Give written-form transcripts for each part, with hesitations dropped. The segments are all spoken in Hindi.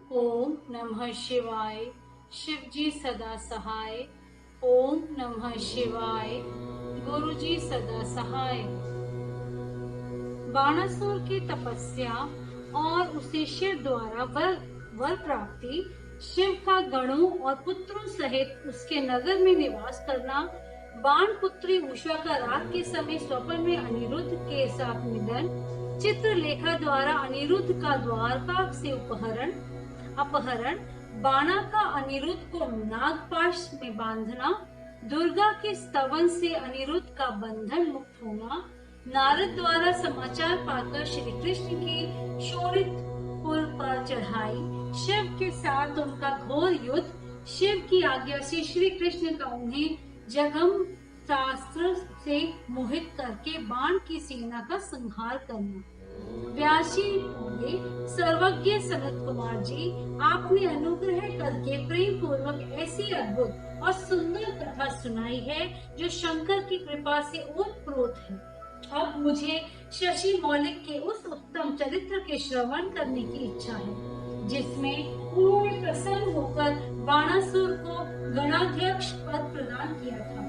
ओम नमः शिवाय। शिव जी सदा सहाय। ओम नमः शिवाय। गुरु जी सदा सहाय। बाणासुर की तपस्या और उसे शिव द्वारा वर प्राप्ति, शिव का गणों और पुत्रों सहित उसके नगर में निवास करना, बाण पुत्री उषा का रात के समय स्वप्न में अनिरुद्ध के साथ मिलन, चित्रलेखा द्वारा अनिरुद्ध का द्वारका से अपहरण, बाणा का अनिरुद्ध को नागपाश में बांधना, दुर्गा के स्तवन से अनिरुद्ध का बंधन मुक्त होना, नारद द्वारा समाचार पाकर श्री कृष्ण की शोणितपुर पर चढ़ाई, शिव के साथ उनका घोर युद्ध, शिव की आज्ञा से श्री कृष्ण का उन्हें जगम शास्त्र से मोहित करके बाण की सेना का संहार करना। व्यास जी बोले, सर्वज्ञ सनत कुमार जी, आपने अनुग्रह करके प्रेम पूर्वक ऐसी अद्भुत और सुंदर कथा सुनाई है जो शंकर की कृपा से ओतप्रोत है। अब मुझे शशि मौलिक के उस उत्तम चरित्र के श्रवण करने की इच्छा है जिसमें उन्होंने प्रसन्न होकर बाणासुर को गणाध्यक्ष पद प्रदान किया था।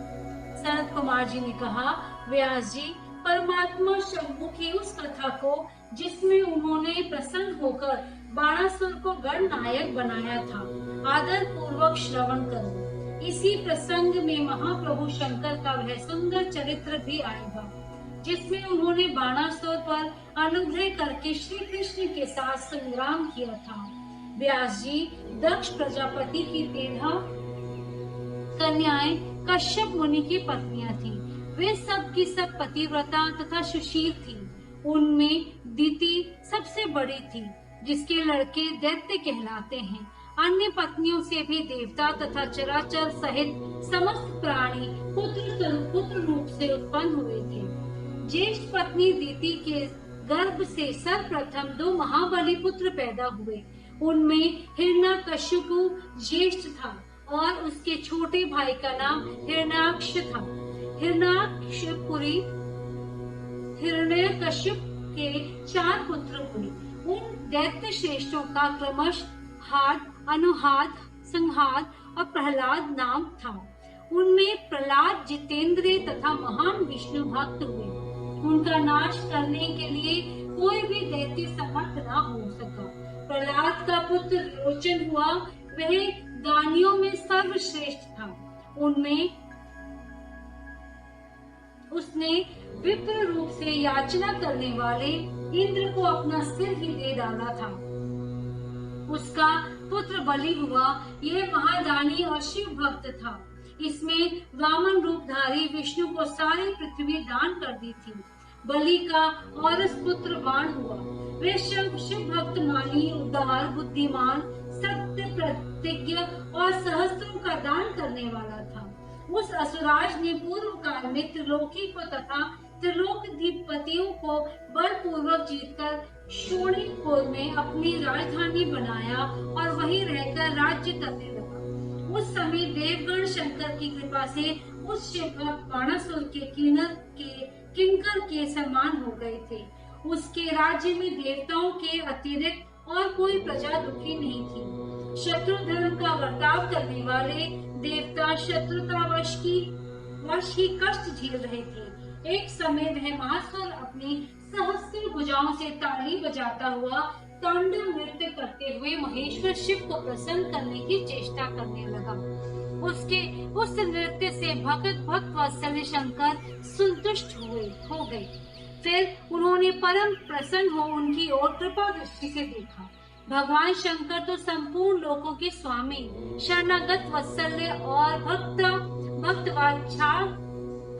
सनत कुमार जी ने कहा, व्यास जी, परमात्मा शंभु की उस कथा को जिसमें उन्होंने प्रसन्न होकर बाणासुर को गण नायक बनाया था, आदर पूर्वक श्रवण करो। इसी प्रसंग में महाप्रभु शंकर का वह सुंदर चरित्र भी आएगा जिसमें उन्होंने बाणासुर पर अनुग्रह करके श्री कृष्ण के साथ संग्राम किया था। व्यास जी, दक्ष प्रजापति की 13 कन्याएं कश्यप मुनि की पत्नियां थीं। वे सब की सब पतिव्रता तथा सुशील थीं। उनमें दीति सबसे बड़ी थी, जिसके लड़के दैत्य कहलाते हैं। अन्य पत्नियों से भी देवता तथा चराचर सहित समस्त प्राणी पुत्र रूप से उत्पन्न हुए थे। ज्येष्ठ पत्नी दीति के गर्भ से सर्वप्रथम 2 महाबली पुत्र पैदा हुए। उनमें हिरण्यकश्यपु ज्येष्ठ था और उसके छोटे भाई का नाम हिरण्याक्ष था। हिरण्यकश्यप के 4 पुत्र हुए। उन दैत्य श्रेष्ठों का क्रमश हाद, अनुहाद, संहाद और प्रहलाद नाम था। उनमें प्रहलाद जितेंद्रिय तथा महान विष्णु भक्त हुए। उनका नाश करने के लिए कोई भी दैत्य समर्थ न हो सका। प्रहलाद का पुत्र लोचन हुआ। वह दानियों में सर्वश्रेष्ठ था। उनमें उसने विप्र रूप से याचना करने वाले इंद्र को अपना सिर ही दे डाला था। उसका पुत्र बलि हुआ। यह महादानी और शिव भक्त था। इसमें वामन रूपधारी विष्णु को सारी पृथ्वी दान कर दी थी। बलि का औरस पुत्र बाण हुआ। वे शिव भक्त मानी, उदार, बुद्धिमान, सत्य प्रतिज्ञ और सहस्त्रों का दान करने वाला था। उस असुराज ने पूर्व काल में त्रिलोकी को तथा त्रिलोकधिपतियों को बलपूर्वक जीतकर शोणितपुर में अपनी राजधानी बनाया और वहीं रहकर राज्य करने लगा। उस समय देवगण शंकर की कृपा से उस शिव भक्त बाणासुर के किंकर के समान हो गए थे। उसके राज्य में देवताओं के अतिरिक्त और कोई प्रजा दुखी नहीं थी। शत्रुधर्म का वर्ताव करने वाले देवता शत्रुता वश ही कष्ट झेल रहे थे। एक समय वह महासुर अपनी सहस्त्र भुजाओं से ताली बजाता हुआ तांडव नृत्य करते हुए महेश्वर शिव को प्रसन्न करने की चेष्टा करने लगा। उसके उस नृत्य से भक्त वत्सल शंकर संतुष्ट हो गए। फिर उन्होंने परम प्रसन्न हो उनकी ओर कृपा दृष्टि से देखा। भगवान शंकर तो संपूर्ण लोकों के स्वामी, शरणागत वत्सल्य और भक्त वांछा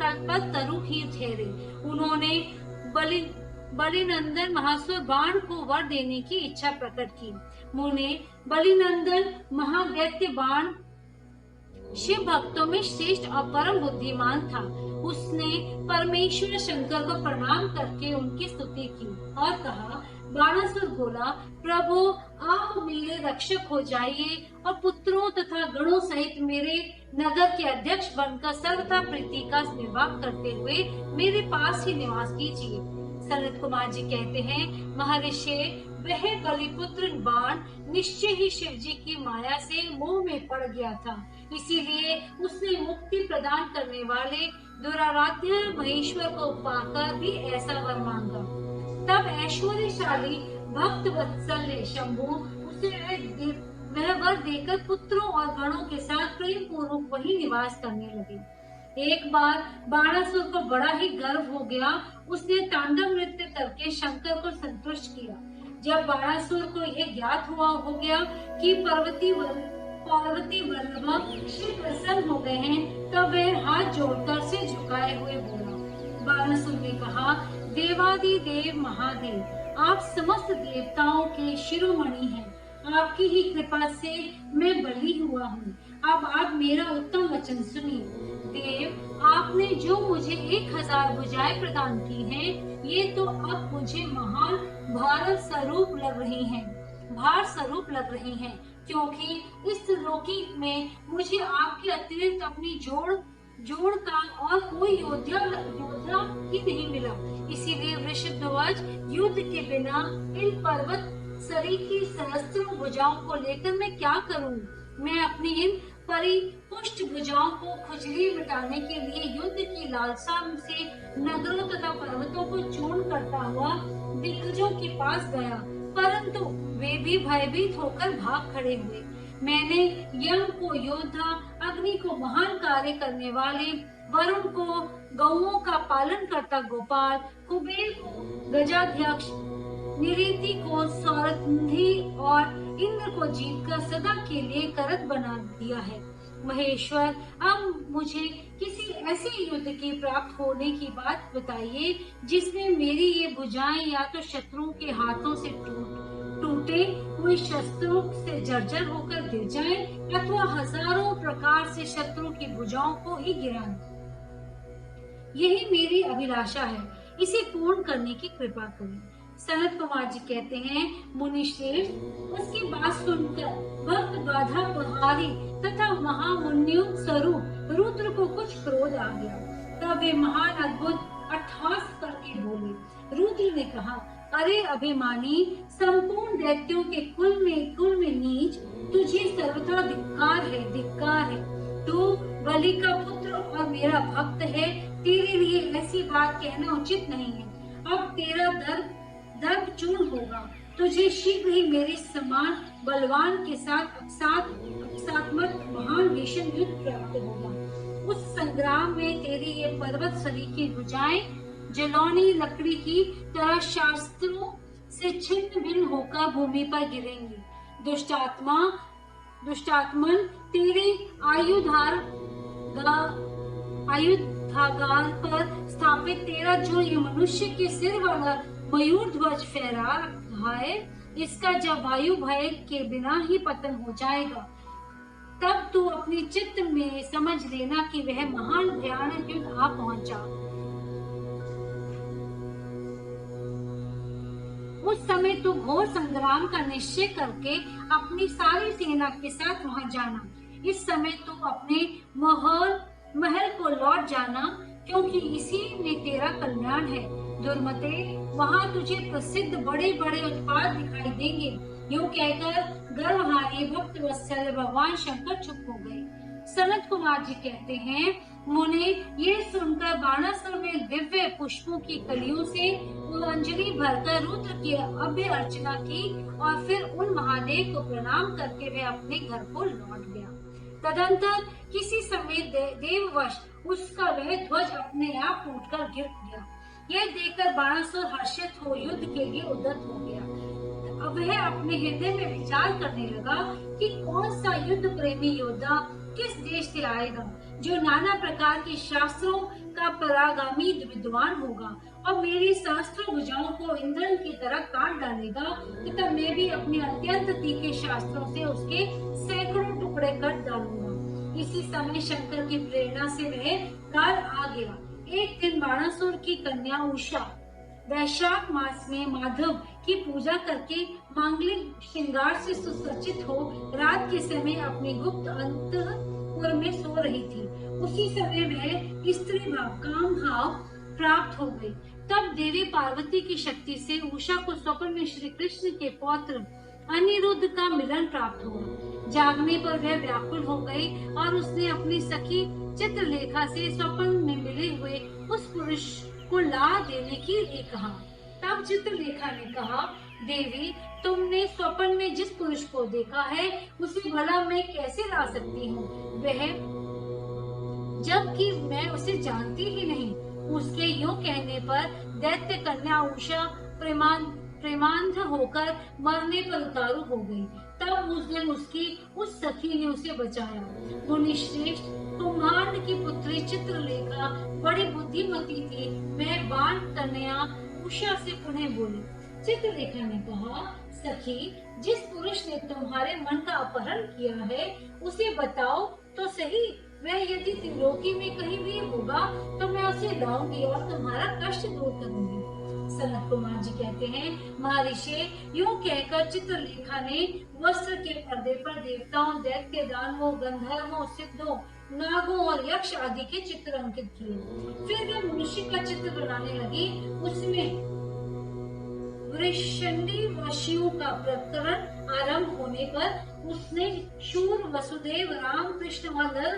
कल्पतरु ही ठहरे। उन्होंने बलिनंदन महासुर बाण को वर देने की इच्छा प्रकट की। मुने बलिनंदन महादैत्य बाण शिव भक्तों में श्रेष्ठ और परम बुद्धिमान था। उसने परमेश्वर शंकर को प्रणाम करके उनकी स्तुति की और कहा, बाणासुर बोला, प्रभु आप मेरे रक्षक हो जाइए और पुत्रों तथा गणों सहित मेरे नगर के अध्यक्ष बनकर सर्वथा प्रीति का निर्वाह करते हुए मेरे पास ही निवास कीजिए। सनत कुमार जी कहते हैं, महर्षि वह बलिपुत्र बाण निश्चय ही शिवजी की माया से मोह में पड़ गया था, इसीलिए उसने मुक्ति प्रदान करने वाले दुराराध्य महेश्वर को पाकर भी ऐसा वर मांगा। तब ऐश्वर्यशाली भक्त वत्सल ने शंभु उसे वह वर देकर पुत्रों और गणों के साथ प्रेम पूर्वक वही निवास करने लगे। एक बार बाणासुर को बड़ा ही गर्व हो गया। उसने तांडव नृत्य करके शंकर को संतुष्ट किया। जब बाणासुर को यह ज्ञात हो गया कि पार्वती वल्लभ शिव प्रसन्न हो गए हैं, तब वह हाथ जोड़कर से झुकाए हुए बोला। बाणासुर ने कहा, देवादि देव महादेव, आप समस्त देवताओं के शिरोमणि हैं। आपकी ही कृपा से मैं बलि हुआ हूँ। अब आप मेरा उत्तम वचन सुनिए। देव, आपने जो मुझे 1000 भुजाएं प्रदान की हैं, ये तो अब मुझे महान भार स्वरूप लग रही हैं, क्योंकि इस लोकी में मुझे आपके अतिरिक्त अपनी जोड़ का और कोई योद्धा ही नहीं मिला। इसीलिए वृषध्वज युद्ध के बिना इन पर्वत सरीखी सहस्त्रों भुजाओं को लेकर मैं क्या करूं? मैं अपनी इन परिपुष्ट भुजाओं को खुजली मिटाने के लिए युद्ध की लालसा से नगरों तथा पर्वतों को चूर्ण करता हुआ दिग्गजों के पास गया, परंतु वे भी भयभीत होकर भाग खड़े हुए। मैंने यम को योद्धा, अग्नि को महान कार्य करने वाले, वरुण को गौओं का पालन करता गोपाल, कुबेर को गजाध्यक्ष, निरीति को सारथी और इंद्र को जीतकर सदा के लिए करत बना दिया है। महेश्वर, अब मुझे किसी ऐसे युद्ध की प्राप्त होने की बात बताइए जिसमें मेरी ये भुजाएं या तो शत्रुओं के हाथों से टूटे हुए शस्त्रों से जर्जर होकर गिर जाएं, अथवा हजारों प्रकार से शत्रु की भुजाओं को ही गिराएं। यही मेरी अभिलाषा है, इसे पूर्ण करने की कृपा करें। सनत कुमार जी कहते हैं, मुनि श्रेष्ठ, उसकी बात सुनकर भक्त बाधा प्रहारी तथा महामुन्यु स्वरूप रुद्र को कुछ क्रोध आ गया। तब वे महान अद्भुत अट्टहास करके बोले। रुद्र ने कहा, अरे अभिमानी, संपूर्ण दैत्यों के कुल में नीच, तुझे सर्वथा धिक्कार है। तू बलि का पुत्र और मेरा भक्त है, तेरे लिए ऐसी बात कहना उचित नहीं है। अब तेरा दर्प चूर्ण होगा। तुझे शीघ्र ही मेरे समान बलवान के साथ अकस्मात महान भीषण युद्ध प्राप्त होगा। उस संग्राम में तेरी ये पर्वत सरीखी भुजाएं जलौनी लकड़ी की तरह शास्त्रों से छिन्न भिन्न होकर भूमि पर गिरेंगी। दुष्टात्मन, तेरे आयुधागार पर स्थापित तेरा जो ये मनुष्य के सिर वाला मयूर ध्वज फहरा रहा है, इसका जब वायु भय के बिना ही पतन हो जाएगा, तब तू अपनी चित्त में समझ लेना कि वह महान भयानक युद्ध आ पहुंचा। उस समय तू घोर संग्राम का निश्चय करके अपनी सारी सेना के साथ वहां जाना। इस समय तू अपने महल को लौट जाना, क्योंकि इसी में तेरा कल्याण है। दुर्मते, वहाँ तुझे प्रसिद्ध बड़े बड़े उत्पाद दिखाई देंगे। यूं कहकर गर्वहारी भक्त वत्सल भगवान शंकर चुप हो गए। सनत कुमार जी कहते हैं, मुने ये सुनकर बाणासुर ने दिव्य पुष्पों की कलियों से अंजलि भरकर रुद्र की अभ्य अर्चना की और फिर उन महादेव को प्रणाम करके वह अपने घर को लौट गया। तदंतर किसी समय देववश उसका वह ध्वज अपने आप टूटकर गिर गया। यह देखकर बाणासुर हर्षित हो युद्ध के लिए उद्यत हो गया। अब वह अपने हृदय में विचार करने लगा कि कौन सा युद्ध प्रेमी योद्धा किस देश से आएगा, जो नाना प्रकार के शास्त्रों का परागामी विद्वान होगा और मेरी सहस्त्रों भुजाओं को इंद्रन की तरह काट डालेगा, तब मैं भी अपने अत्यंत तीखे शास्त्रों से उसके सैकड़ों टुकड़े कर डालूंगा। इसी समय शंकर की प्रेरणा से वह काल आ गया। एक दिन बाणासुर की कन्या उषा वैशाख मास में माधव की पूजा करके मांगलिक श्रृंगार से सुसज्जित हो रात के समय अपने गुप्त अंतःपुर में सो रही थी। उसी समय वह स्त्री भाव काम भाव प्राप्त हो गई। तब देवी पार्वती की शक्ति से उषा को स्वप्न में श्री कृष्ण के पौत्र अनिरुद्ध का मिलन प्राप्त हुआ। जागने पर वह व्याकुल हो गई और उसने अपनी सखी चित्रलेखा से स्वप्न में मिले हुए उस पुरुष को ला देने के लिए कहा। तब चित्रलेखा ने कहा, देवी, तुमने स्वप्न में जिस पुरुष को देखा है उसे भला मैं कैसे ला सकती हूँ, वह जबकि मैं उसे जानती ही नहीं। उसके यूं कहने पर दैत्य कन्या उषा प्रेमांध होकर मरने पर उतारू हो गई। तब उस दिन उसकी उस सखी ने उसे बचाया। मुनि श्रेष्ठ, कुम्हांड की पुत्री चित्रलेखा बड़ी बुद्धिमती थी। वह बाण कन्या उषा से पुनः बोली। चित्रलेखा ने कहा, सखी, जिस पुरुष ने तुम्हारे मन का अपहरण किया है उसे बताओ तो सही। वह यदि त्रिलोकी में कहीं भी होगा तो मैं उसे लाऊंगी और तुम्हारा कष्ट दूर करूंगी। सनत कुमार जी कहते हैं, महर्षि, यूं कहकर चित्रलेखा ने वस्त्र के पर्दे पर देवताओं, दैत्य, दानवों, गंधर्वों, सिद्धों, नागों और यक्ष आदि के चित्र अंकित किए। फिर वह मनुष्य का चित्र बनाने लगी। उसमें वृषणी वशियों का प्रकरण आरंभ होने पर उसने शूर, वसुदेव, राम, कृष्ण और नर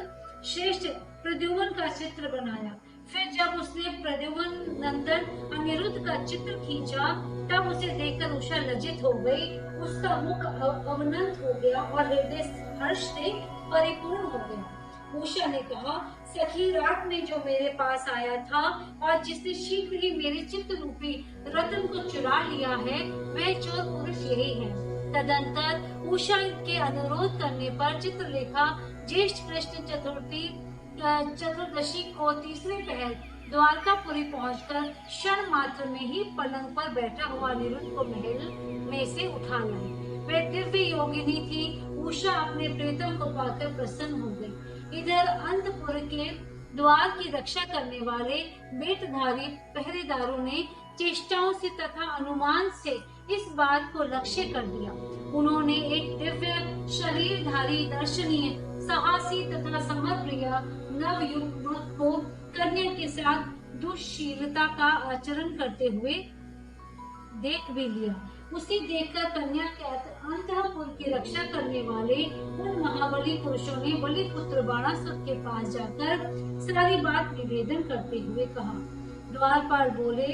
श्रेष्ठ प्रद्युम्न का चित्र बनाया। फिर जब उसने प्रद्युम्न नंदन अनिरुद्ध का चित्र खींचा तब उसे देखकर उषा लज्जित हो गई। उसका मुख अवनत हो गया और हृदय हर्ष से परिपूर्ण हो गया। उषा ने कहा, सखी, रात में जो मेरे पास आया था और जिसने शीघ्र ही मेरे चित्त रूपी रत्न को चुरा लिया है, वह चोर पुरुष यही है। तदंतर उषा के अनुरोध करने पर चित्रलेखा ज्येष्ठ कृष्ण चतुर्दशी को तीसरे पहर द्वारकापुरी पहुंचकर क्षण मात्र में ही पलंग पर बैठा हुआ अनिरुद्ध को महल में से उठा लाई। वह दिव्य योगिनी थी। उषा अपने प्रीतम को पाकर प्रसन्न हो गई। इधर अंतपुर के द्वार की रक्षा करने वाले बेटधारी पहरेदारों ने चेष्टाओं से तथा अनुमान से इस बात को लक्ष्य कर दिया। उन्होंने एक दिव्य शरीरधारी, दर्शनीय, साहसी तथा समरप्रिय नवयुवक को कन्या के साथ दुश्शीलता का आचरण करते हुए देख भी लिया। उसे देखकर कन्या के अंतःपुर की रक्षा करने वाले उन महाबली पुरुषों ने बलिपुत्र बाणासुर के पास जाकर सारी बात निवेदन करते हुए कहा। द्वारपाल बोले,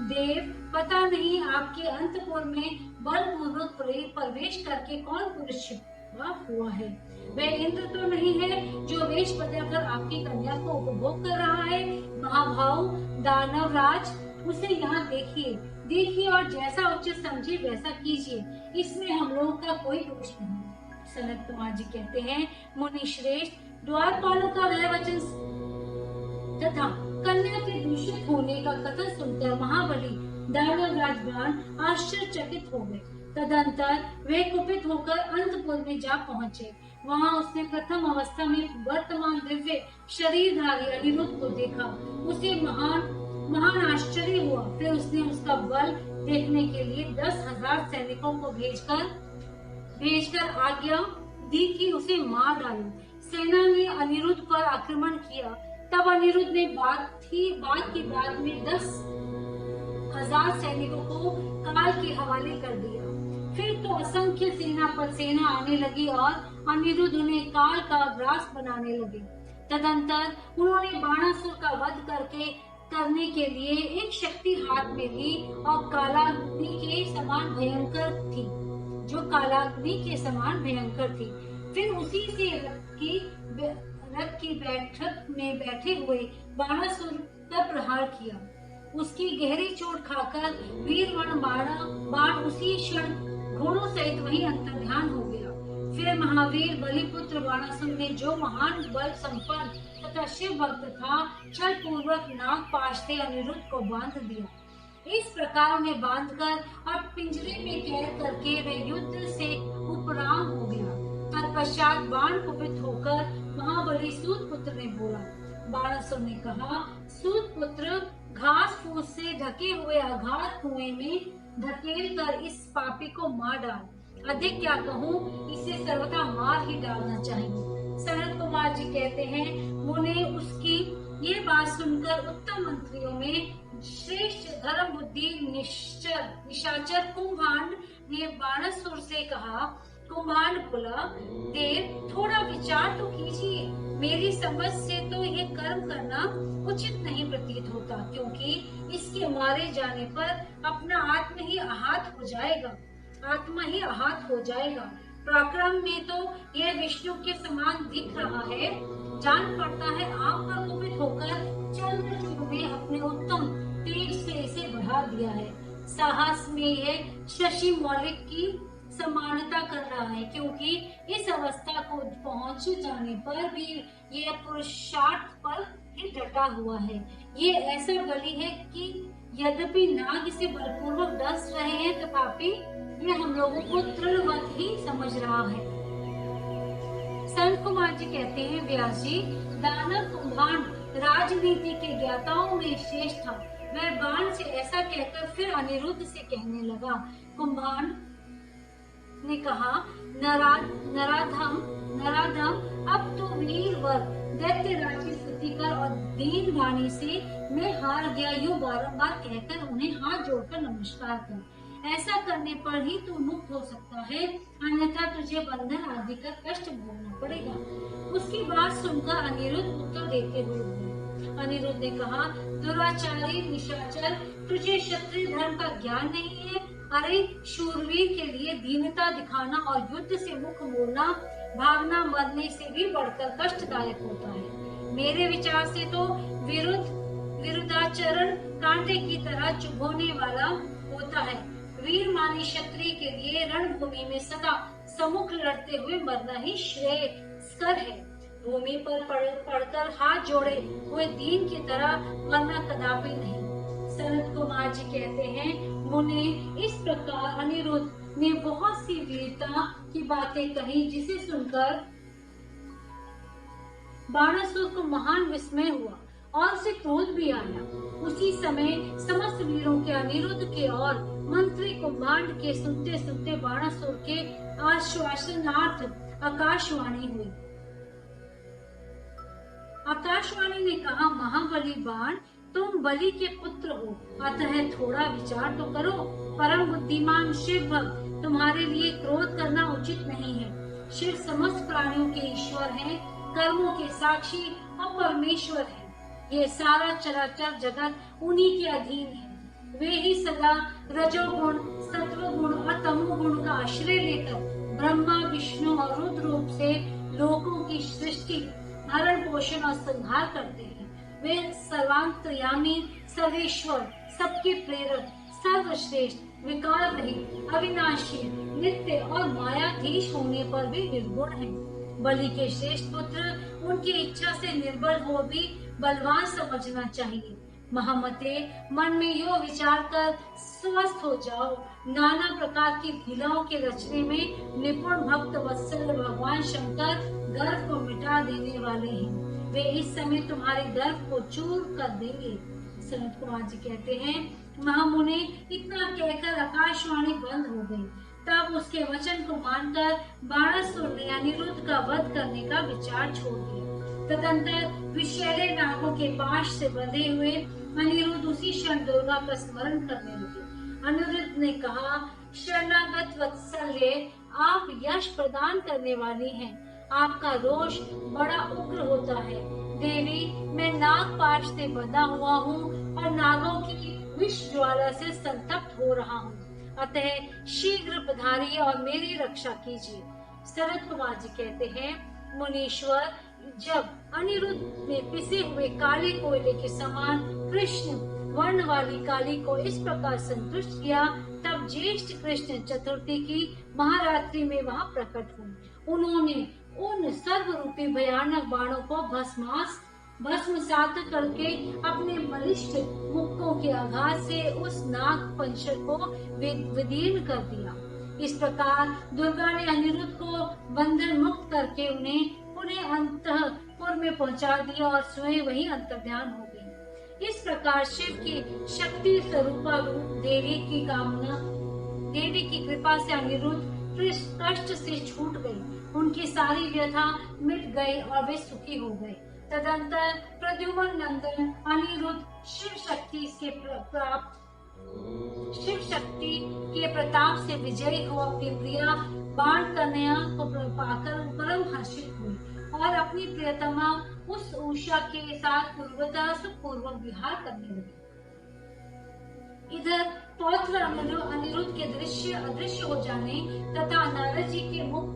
देव, पता नहीं आपके अंतपुर में बलपूर्वक प्रवेश करके कौन पुरुष छिपा हुआ है। वह इंद्र तो नहीं है जो वेश बदलकर आपकी कन्या को उपभोग कर रहा है। महाभाव दानवराज, उसे यहाँ देखिए और जैसा उचित समझे वैसा कीजिए। इसमें हम लोगों का कोई दोष नहीं। सनत कुमार जी कहते हैं, मुनि श्रेष्ठ, द्वारपालों का वह वचन तथा कन्या के दूषित होने का कथन सुनकर महाबली दानवराज बाण आश्चर्यचकित हो गए। तदंतर वे कुपित होकर अंतपुर में जा पहुँचे। वहाँ उसने प्रथम अवस्था में वर्तमान दिव्य शरीरधारी अनिरुद्ध को देखा। उसे महान आश्चर्य हुआ। फिर उसने उसका बल देखने के लिए 10,000 सैनिकों को भेजकर आज्ञा दी कि उसे मार डालो। सेना ने अनिरुद्ध पर आक्रमण किया। तब अनिरुद्ध ने बात की बात में 10,000 सैनिकों को काल के हवाले कर दिया। फिर तो असंख्य सेना पर सेना आने लगी और अनिरुद्ध उन्हें काल का ग्रास बनाने लगे। तदंतर उन्होंने बाणासुर का वध करने के लिए एक शक्ति हाथ में ली और कालाग्नि के समान भयंकर थी। फिर उसी से रथ की बैठक में बैठे हुए बाणासुर पर प्रहार किया। उसकी गहरी चोट खाकर वीरवण बाण उसी क्षण घोड़ों सहित वहीं अंतर्ध्यान हो गया। फिर महावीर बलिपुत्र बाणासुर ने, जो महान बल संपन्न तथा शिव भक्त था, छल पूर्वक नागपाश से अनिरुद्ध को बांध दिया। इस प्रकार उन्हें बांधकर और पिंजरे में कैद करके वे युद्ध से उपराम हो गया। तत्पश्चात बाण कुपित होकर महाबली सूतपुत्र ने बोला। बाणासुर ने कहा, सूतपुत्र, घास फूस से ढके हुए अगाध कुएं में धकेल कर इस पापी को मार डाल। अधिक क्या कहूँ, इसे सर्वथा मार ही डालना चाहिए। सनत कुमार जी कहते हैं, मुने उसकी ये बात सुनकर उत्तम मंत्रियों में श्रेष्ठ धर्म बुद्धि निशाचर कुंभांड ने बाणासुर से कहा, कुंभांड बोला, देव थोड़ा विचार तो कीजिए, मेरी समझ से तो ये कर्म करना उचित नहीं प्रतीत होता, क्योंकि इसके मारे जाने पर अपना आत्मा ही आहत हो जाएगा। पराक्रम में तो यह विष्णु के समान दिख रहा है, जान पड़ता है आग पर कुपित होकर चंद्रचूड़ में अपने उत्तम तेज से इसे बढ़ा दिया है। साहस में यह शशि मौलिक की समानता कर रहा है, क्योंकि इस अवस्था को पहुंच जाने पर भी यह पुरुषार्थ पर ही डटा हुआ है। ये ऐसा बलि है कि यद्यपि नाग इसे बलपूर्वक डस रहे हैं, तथापि ये हम लोगों को तृणवत ही समझ रहा है। संत कुमार जी कहते हैं, व्यास जी, दानव कुंभांड राजनीति के ज्ञाताओं में श्रेष्ठ था। वह बाण से ऐसा कहकर फिर अनिरुद्ध से कहने लगा। कुंभांड ने कहा, नराधम, अब तो वीर वर दैत्य राज की स्तुति कर और दीन वाणी से मैं हार गया यूं बारंबार कहकर उन्हें हाथ जोड़कर नमस्कार कर। ऐसा करने पर ही तू मुक्त हो सकता है, अन्यथा तुझे बंधन आदि का कष्ट भोगना पड़ेगा। उसकी बात सुनकर अनिरुद्ध उत्तर देते हुए बोले। अनिरुद्ध ने कहा, दुराचारी निशाचर, तुझे क्षत्रिय धर्म का ज्ञान नहीं है। अरे शूरवीर के लिए दीनता दिखाना और युद्ध से मुख मोड़ना भागना मरने से भी बढ़कर कष्टदायक होता है। मेरे विचार से तो विरुद्धाचरण कांटे की तरह चुभोने वाला होता है। वीर मानी क्षत्रिय के लिए रणभूमि में सदा सम्मुख लड़ते हुए मरना ही श्रेयस्कर है। भूमि पर पड़कर हाथ जोड़े हुए दीन की तरह मरना कदापि नहीं। सनत कुमार जी कहते हैं, मुने, इस प्रकार अनिरुद्ध ने बहुत सी वीरता की बातें कही, जिसे सुनकर बाणासुर को महान विस्मय हुआ और उसे क्रोध भी आया। उसी समय समस्त वीरों के अनिरुद्ध के और मंत्री कुंभांड के सुनते सुनते बाणासुर के आश्वासनार्थ आकाशवाणी हुई। आकाशवाणी ने कहा, महाबली बाण, तुम बलि के पुत्र हो, अतः थोड़ा विचार तो करो। परम बुद्धिमान शिव भक्त, तुम्हारे लिए क्रोध करना उचित नहीं है। शिव समस्त प्राणियों के ईश्वर हैं, कर्मों के साक्षी और परमेश्वर हैं। ये सारा चराचर जगत उन्हीं के अधीन है। वे ही सदा रजोगुण, सत्वगुण और तमोगुण का आश्रय लेकर ब्रह्मा, विष्णु और रुद्र रूप से लोकों की सृष्टि, भरण पोषण और संहार करते हैं। वे सर्वांतर्यामी, सर्वेश्वर, सबके प्रेरक, सर्वश्रेष्ठ, विकार रहित, अविनाशी, नित्य और मायाधीश होने पर भी निर्गुण हैं। बलि के श्रेष्ठ पुत्र उनकी इच्छा से निर्बल हो भी बलवान समझना चाहिए। महामते, मन में यो विचार कर स्वस्थ हो जाओ, नाना प्रकार की लीलाओं के रचने में निपुण भक्त वत्सल भगवान शंकर गर्व को मिटा देने वाले हैं। वे इस समय तुम्हारे गर्व को चूर कर देंगे। सनत कुमार जी कहते हैं, महामुने, इतना कहकर आकाशवाणी बंद हो गई। तब उसके वचन को मानकर बाणासुर ने अनिरुद्ध का वध करने का विचार छोड़ दिया। तदंतर विषैले नागों के पाश से बंधे हुए अनिरुद्ध उसी क्षण दुर्गा का स्मरण करने लगे। अनिरुद्ध ने कहा, शरणागत वत्सल्य, आप यश प्रदान करने वाली हैं। आपका रोष बड़ा उग्र होता है। देवी, मैं नाग पाश से बंधा हुआ हूँ और नागों की विष ज्वाला से संतप्त हो रहा हूँ। अतः शीघ्र पधारिए और मेरी रक्षा कीजिए। शरद कुमार जी कहते हैं, मुनीश्वर, जब अनिरुद्ध ने पिसे हुए काले कोयले के समान कृष्ण वर्ण वाली काली को इस प्रकार संतुष्ट किया, तब ज्येष्ठ कृष्ण चतुर्थी की महारात्रि में वहां प्रकट हुए। उन्होंने उन सर्वरूपी भयानक बाणों को भस्मसात करके अपने बलिष्ठ मुक्कों के आघात से उस नाग पंचर को विदीर्ण कर दिया। इस प्रकार दुर्गा ने अनिरुद्ध को बंधन मुक्त करके उन्हें अंतःपुर में पहुंचा दिया और स्वयं वही अंतर्ध्यान हो गई। इस प्रकार शिव की शक्ति स्वरूपा रूप देवी की कृपा से अनिरुद्ध कष्ट से छूट गई। उनकी सारी व्यथा मिट गई और वे सुखी हो गए। तदंतर प्रद्युम्न नंदन अनिरुद्ध शिव शक्ति के प्रताप से विजयी हो अपनी प्रिया बाण कन्या को पाकर परम हर्षित हुई और अपनी प्रियतमा उस उषा के साथ पूर्वतः सुखपूर्वक विहार करने लगी। इधर पौत्र अनिरुद्ध के अदृश्य हो जाने तथा नारद जी के मुख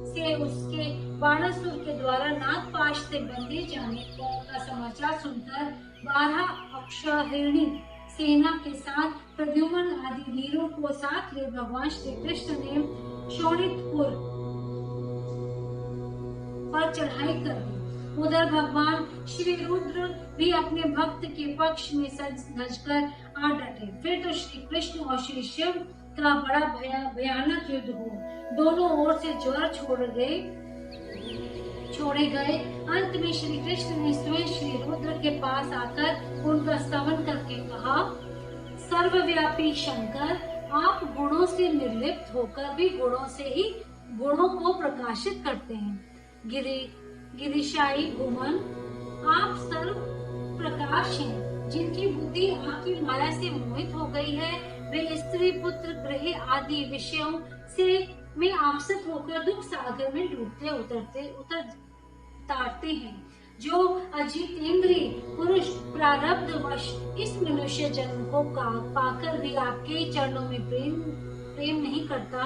से उसके बाणासुर के द्वारा नागपाश से बंधे जाने का समाचार सुनकर 12 अक्षौहिणी सेना के साथ प्रद्युम्न आदि वीरों को साथ ले भगवान श्री कृष्ण ने शोणितपुर पर चढ़ाई कर दी। उधर भगवान श्री रुद्र भी अपने भक्त के पक्ष में सज धजकर आ डटे। फिर तो श्री कृष्ण और श्री शिव का बड़ा भयानक युद्ध हो। दोनों ओर से ज्वर छोड़े गए। अंत में श्री कृष्ण ने स्वयं श्री रुद्र के पास आकर उनका स्तवन करके कहा, सर्वव्यापी शंकर, आप गुणों से निर्लिप्त होकर भी गुणों से ही गुणों को प्रकाशित करते हैं। गिरिशाई गुमन, आप सर्व प्रकाश हैं। जिनकी बुद्धि आपकी माया से मोहित हो गई है, वे स्त्री पुत्र ग्रह आदि विषयों से में आपसत होकर दुख सागर में डूबते उतारते हैं। जो अजितेंद्रिय पुरुष प्रारब्धवश इस मनुष्य जन्म को पाकर भी आपके चरणों में प्रेम नहीं करता,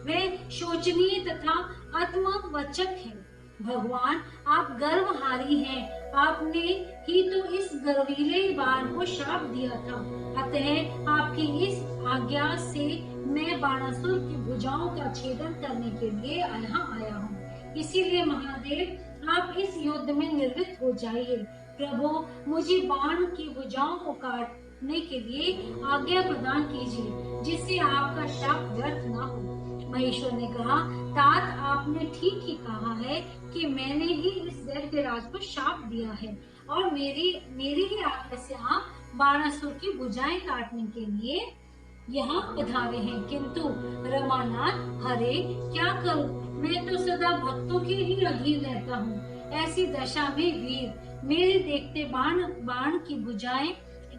वे शोचनीय तथा आत्मवचक हैं। भगवान, आप गर्वहारी हैं। आपने ही तो इस गर्वीले बाण को श्राप दिया था। अतः आपकी इस आज्ञा से मैं बाणासुर की भुजाओं का छेदन करने के लिए यहाँ आया हूँ। इसीलिए महादेव, आप इस युद्ध में निर्वृत हो जाइए। प्रभु, मुझे बाण की भुजाओं को काटने के लिए आज्ञा प्रदान कीजिए, जिससे आपका शाप व्यर्थ न हो। महेश्वर ने कहा, तात, आपने ठीक ही कहा है कि मैंने ही इस दैत्यराज को शाप दिया है और मेरी ही आज्ञा से आप बाणासुर की भुजाएं काटने के लिए यहाँ पधारे हैं। किंतु रमानाथ, हरे, क्या करूं? मैं तो सदा भक्तों के ही अधीन रहता हूँ। ऐसी दशा में वीर, मेरे देखते बाण की भुजाएं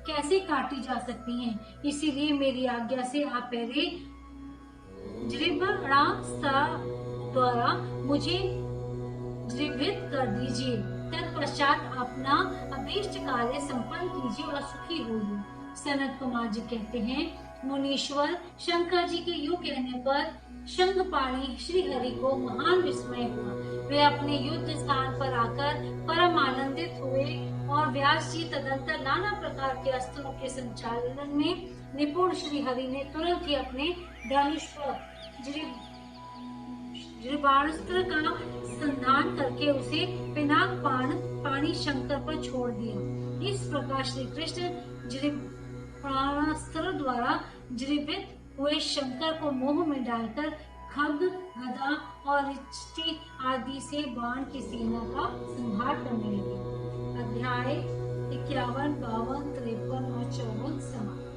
कैसे काटी जा सकती हैं? इसीलिए मेरी आज्ञा से आप पहले द्वारा मुझे जीवित कर दीजिए। तत्पश्चात अपना अभीष्ट कार्य संपन्न कीजिए और सुखी होइए। सनत कुमार जी कहते हैं, मुनीश्वर, शंकर जी के यूं कहने पर शंखपाणी श्री हरि को महान विस्मय हुआ। वे अपने युद्ध स्थान पर आकर परम आनंदित हुए और व्यास जी तदंतर नाना प्रकार के अस्त्रों के संचालन में निपुण श्री हरि ने तुरंत ही अपने धनुष पर बाणास्त्र का संधान करके उसे पिनाक पाणी शंकर पर छोड़ दिया। इस प्रकार श्री कृष्ण बाणास्त्र द्वारा जीवित हुए शंकर को मोह में डालकर खड्ग, गदा और रिष्टि आदि से बाण की सेना का संहार करने लगे। अध्याय 51, 52, 53 और 54 समाप्त।